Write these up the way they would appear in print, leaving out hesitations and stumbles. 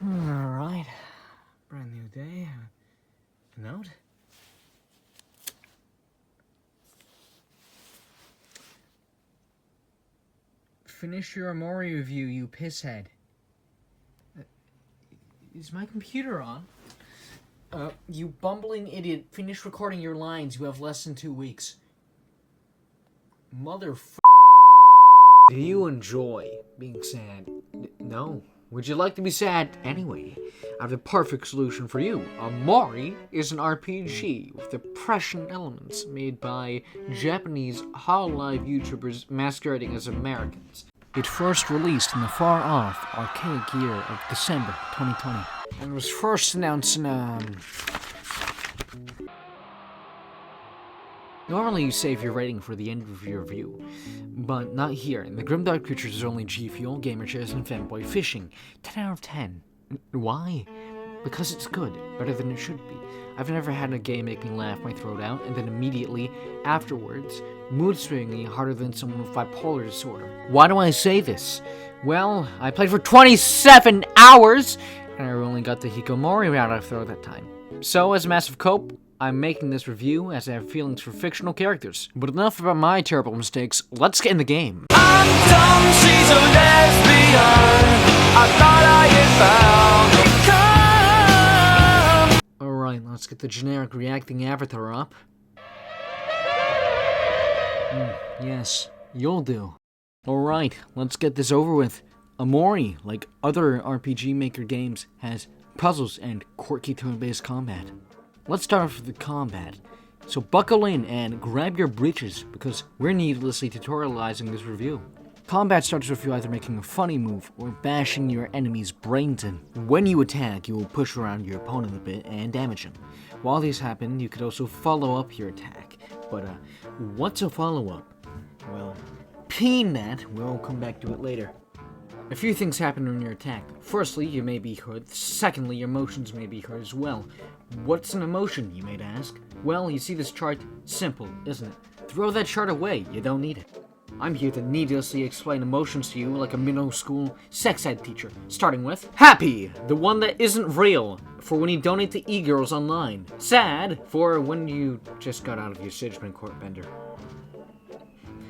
Alright. Brand new day. A note? Finish your Omori review, you pisshead. Is my computer on? You bumbling idiot, finish recording your lines. You have less than 2 weeks. Do you enjoy being sad? No. Would you like to be sad anyway? I have the perfect solution for you. Omori is an RPG with depression elements made by Japanese hololive YouTubers masquerading as Americans. It first released in the far-off archaic year of December 2020, and was first announced in Normally you save your rating for the end of your review, but not here. In the Grimdark Creatures is only G Fuel, Gamer Chairs, and Fanboy Fishing. 10 out of 10. Why? Because it's good, better than it should be. I've never had a game make me laugh my throat out, and then immediately afterwards, mood swinging harder than someone with bipolar disorder. Why do I say this? Well, I played for 27 hours, and I only got the Hikomori out of throw that time. So, as a massive cope, I'm making this review as I have feelings for fictional characters. But enough about my terrible mistakes, let's get in the game. I'm dumb, she's a lesbian. I thought I had found. Alright, let's get the generic reacting avatar up. Yes, you'll do. Alright, let's get this over with. Omori, like other RPG Maker games, has puzzles and quirky turn-based combat. Let's start off with the combat. So buckle in and grab your britches, because we're needlessly tutorializing this review. Combat starts with you either making a funny move or bashing your enemy's brains in. When you attack, you will push around your opponent a bit and damage him. While this happens, you could also follow up your attack. But what's a follow-up? Well, peanut, we'll come back to it later. A few things happen when you're attacked. Firstly, you may be hurt. Secondly, your emotions may be hurt as well. What's an emotion, you might ask? Well, you see this chart? Simple, isn't it? Throw that chart away, you don't need it. I'm here to needlessly explain emotions to you like a middle school sex ed teacher. Starting with happy, the one that isn't real, for when you donate to e-girls online. Sad, for when you just got out of your Sidgeman court bender.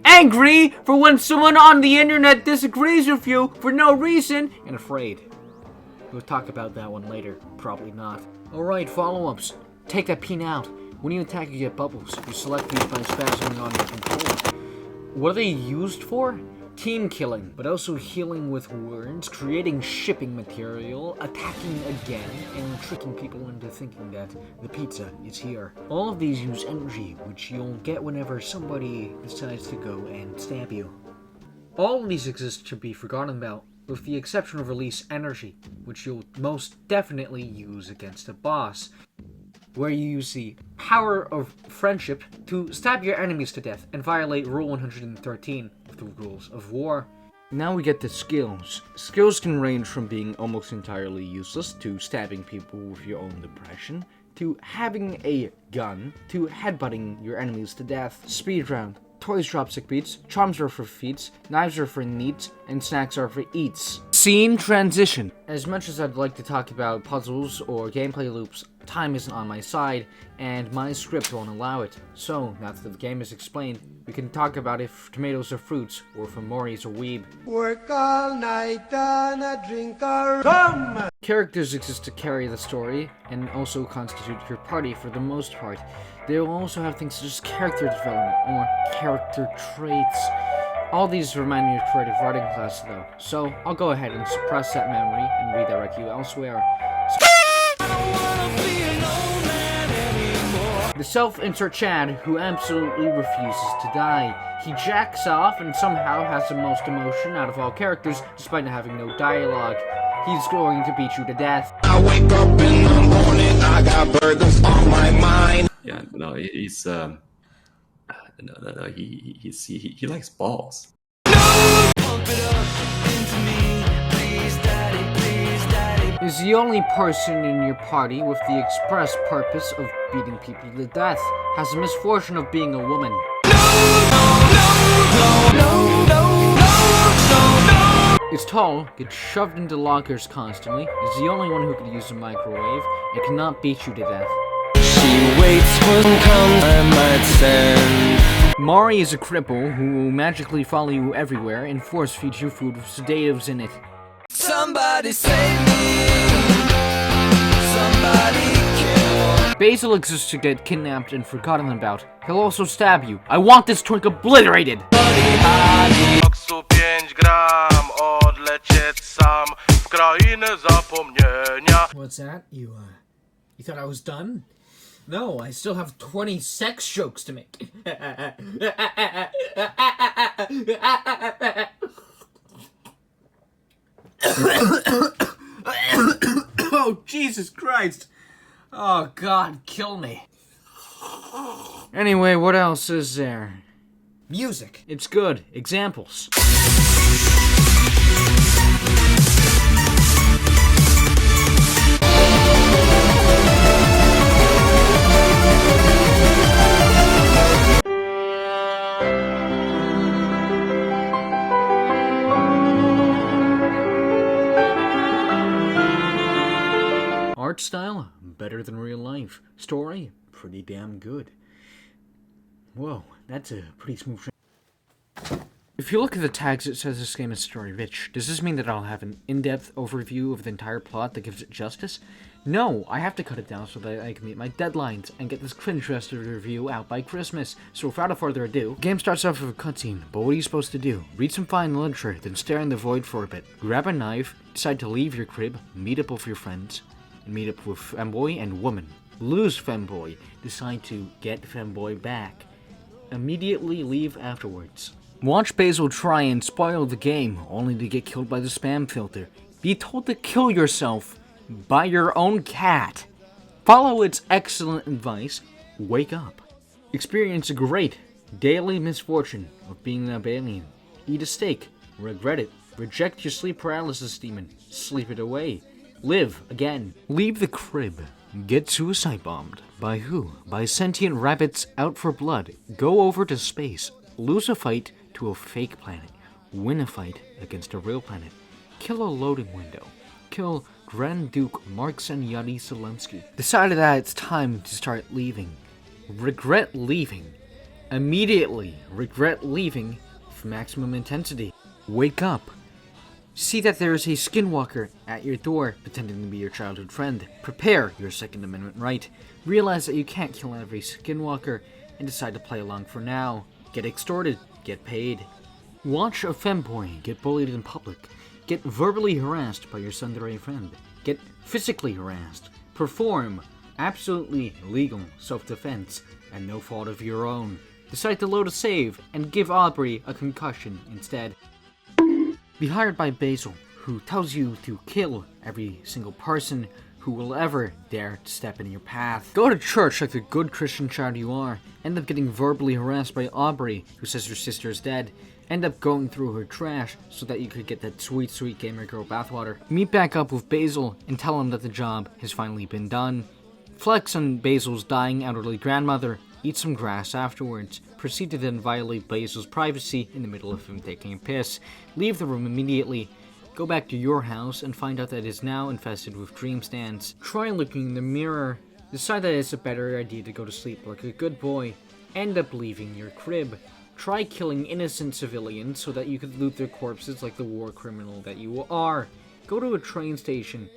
Angry, for when someone on the internet disagrees with you for no reason. And afraid. We'll talk about that one later. Probably not. Alright, follow-ups. Take that peen out. When you attack, you get bubbles. You select these by spasming on your controller. What are they used for? Team killing, but also healing with words, creating shipping material, attacking again, and tricking people into thinking that the pizza is here. All of these use energy, which you'll get whenever somebody decides to go and stab you. All of these exist to be forgotten about, with the exception of release energy, which you'll most definitely use against a boss, where you use the power of friendship to stab your enemies to death and violate Rule 113 of the Rules of War. Now we get to skills. Skills can range from being almost entirely useless, to stabbing people with your own depression, to having a gun, to headbutting your enemies to death. Speed round. Toys drop sick beats, charms are for feats, knives are for neats, and snacks are for eats. Scene transition. As much as I'd like to talk about puzzles or gameplay loops, time isn't on my side, and my script won't allow it. So, now that the game is explained, we can talk about if tomatoes are fruits, or if Omori's a weeb. Work all night and a drink a rum! Characters exist to carry the story, and also constitute your party for the most part. They will also have things such as character development, or character traits. All these remind me of creative writing class though, so I'll go ahead and suppress that memory and redirect you elsewhere. The self-insert Chad, who absolutely refuses to die. He jacks off and somehow has the most emotion out of all characters, despite not having no dialogue. He's going to beat you to death. I wake up in the morning, I got burgers on my mind. Yeah, no, he's he likes balls. Is the only person in your party with the express purpose of beating people to death. Has the misfortune of being a woman. Is tall, gets shoved into lockers constantly, is the only one who could use a microwave, and cannot beat you to death. She waits for some comes I might send. Omori is a cripple who will magically follow you everywhere and force feed you food with sedatives in it. Somebody save me. Somebody kill. Basil exists to get kidnapped and forgotten about. He'll also stab you. I want this twink obliterated! Koksu 5 gram, odlecieć sam w krainę zapomnienia. What's that? You thought I was done? No, I still have 20 sex jokes to make. Oh, Jesus Christ! Oh, God, kill me. Anyway, what else is there? Music. It's good. Examples. Art style, better than real life. Story, pretty damn good. Whoa, that's a pretty smooth If you look at the tags, it says this game is story-rich. Does this mean that I'll have an in-depth overview of the entire plot that gives it justice? No, I have to cut it down so that I can meet my deadlines and get this cringe-rested review out by Christmas. So without further ado, the game starts off with a cutscene, but what are you supposed to do? Read some fine literature, then stare in the void for a bit. Grab a knife, decide to leave your crib, meet up with your friends, and meet up with femboy and woman. Lose femboy, decide to get femboy back. Immediately leave afterwards. Watch Basil try and spoil the game, only to get killed by the spam filter. Be told to kill yourself by your own cat. Follow its excellent advice. Wake up. Experience a great daily misfortune of being an alien. Eat a steak. Regret it. Reject your sleep paralysis demon. Sleep it away. Live again. Leave the crib. Get suicide bombed. By who? By sentient rabbits out for blood. Go over to space. Lose a fight to a fake planet. Win a fight against a real planet. Kill a loading window. Kill Grand Duke Marksen Yadi Zelensky. Decided that it's time to start leaving. Regret leaving. Immediately regret leaving with maximum intensity. Wake up. See that there is a skinwalker at your door, pretending to be your childhood friend. Prepare your Second Amendment right. Realize that you can't kill every skinwalker, and decide to play along for now. Get extorted. Get paid. Watch a femboy get bullied in public. Get verbally harassed by your tsundere friend. Get physically harassed. Perform absolutely legal self-defense and no fault of your own. Decide to load a save and give Aubrey a concussion instead. Be hired by Basil, who tells you to kill every single person who will ever dare to step in your path. Go to church like the good Christian child you are. End up getting verbally harassed by Aubrey, who says your sister is dead. End up going through her trash so that you could get that sweet, sweet gamer girl bathwater. Meet back up with Basil and tell him that the job has finally been done. Flex on Basil's dying elderly grandmother. Eat some grass afterwards. Proceed to then violate Basil's privacy in the middle of him taking a piss. Leave the room immediately. Go back to your house and find out that it is now infested with dream stands. Try looking in the mirror. Decide that it's a better idea to go to sleep like a good boy. End up leaving your crib. Try killing innocent civilians so that you could loot their corpses like the war criminal that you are. Go to a train station.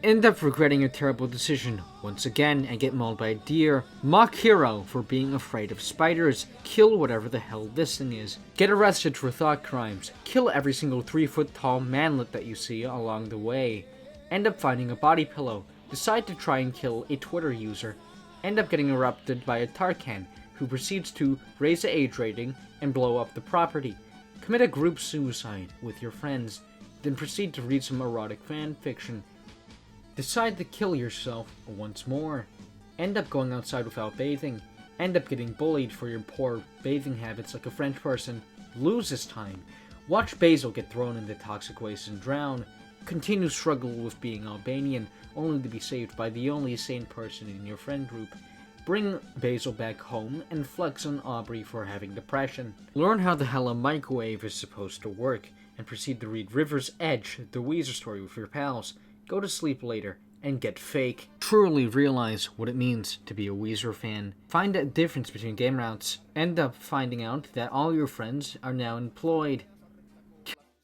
End up regretting your terrible decision once again and get mauled by a deer. Mock hero for being afraid of spiders. Kill whatever the hell this thing is. Get arrested for thought crimes. Kill every single 3-foot tall manlet that you see along the way. End up finding a body pillow. Decide to try and kill a Twitter user. End up getting erupted by a Tarkan, who proceeds to raise the age rating and blow up the property. Commit a group suicide with your friends, then proceed to read some erotic fan fiction. Decide to kill yourself once more. End up going outside without bathing. End up getting bullied for your poor bathing habits like a French person. Lose this time. Watch Basil get thrown into toxic waste and drown. Continue struggle with being Albanian, only to be saved by the only sane person in your friend group. Bring Basil back home and flex on Aubrey for having depression. Learn how the hell a microwave is supposed to work. and proceed to read River's Edge, the Weezer story with your pals. Go to sleep later and get fake. Truly realize what it means to be a Weezer fan. Find a difference between game routes. End up finding out that all your friends are now employed.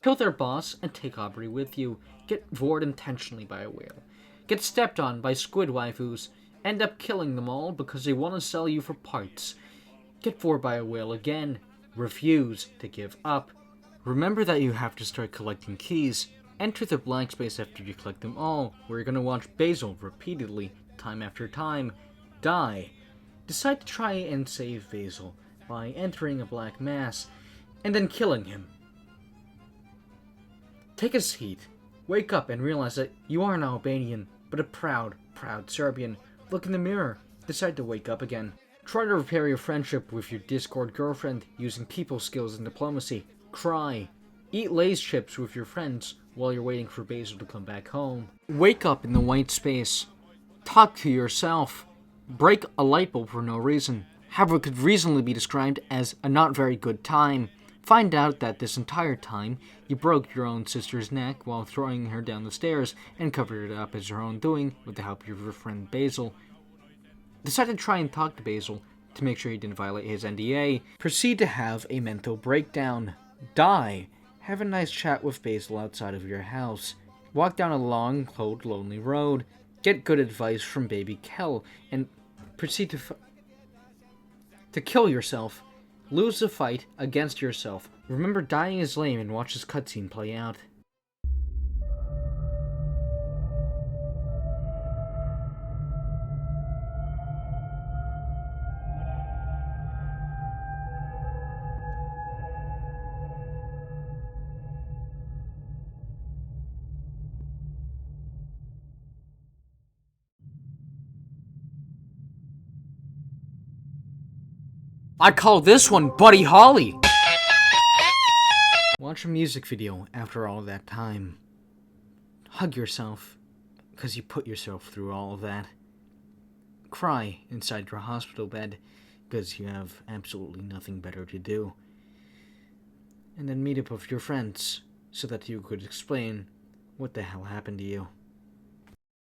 Kill their boss and take Omori with you. Get bored intentionally by a whale. Get stepped on by squid waifus. End up killing them all because they want to sell you for parts. Get bored by a whale again. Refuse to give up. Remember that you have to start collecting keys. Enter the blank space after you collect them all, where you're going to watch Basil repeatedly, time after time, die. Decide to try and save Basil by entering a black mass, and then killing him. Take a seat. Wake up and realize that you are an Albanian, but a proud Serbian. Look in the mirror. Decide to wake up again. Try to repair your friendship with your Discord girlfriend using people skills and diplomacy. Cry. Eat Lay's chips with your friends while you're waiting for Basil to come back home. Wake up in the white space. Talk to yourself. Break a light bulb for no reason. Have what could reasonably be described as a not very good time. Find out that this entire time, you broke your own sister's neck while throwing her down the stairs and covered it up as your own doing with the help of your friend Basil. Decide to try and talk to Basil to make sure he didn't violate his NDA. Proceed to have a mental breakdown. Die. Have a nice chat with Basil outside of your house. Walk down a long, cold, lonely road. Get good advice from baby Kel, and proceed to kill yourself. Lose the fight against yourself. Remember, dying is lame, and watch this cutscene play out. I call this one Buddy Holly! Watch a music video after all that time. Hug yourself, because you put yourself through all of that. Cry inside your hospital bed, because you have absolutely nothing better to do. And then meet up with your friends, so that you could explain what the hell happened to you.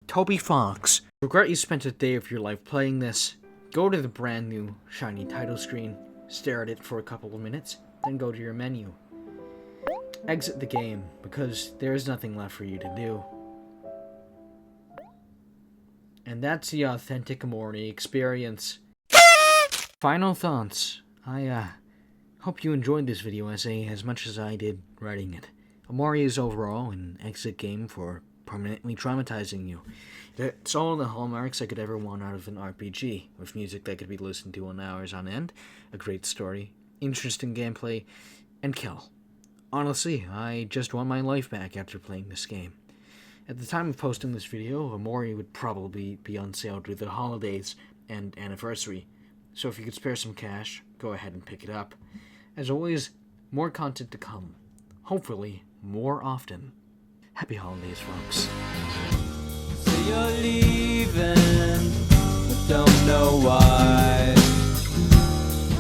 Toby Fox. Regret you spent a day of your life playing this. Go to the brand new, shiny title screen, stare at it for a couple of minutes, then go to your menu. Exit the game, because there is nothing left for you to do. And that's the authentic Omori experience. Final thoughts. I hope you enjoyed this video essay as much as I did writing it. Omori is overall an exit game for permanently traumatizing you. It's all the hallmarks I could ever want out of an RPG, with music that could be listened to on hours on end, a great story, interesting gameplay, and kill. Honestly, I just want my life back after playing this game. At the time of posting this video, Omori would probably be on sale through the holidays and anniversary, so if you could spare some cash, go ahead and pick it up. As always, more content to come. Hopefully, more often. Happy holidays, folks. Say you're leaving, but don't know why.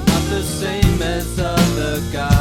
Not the same as other guys.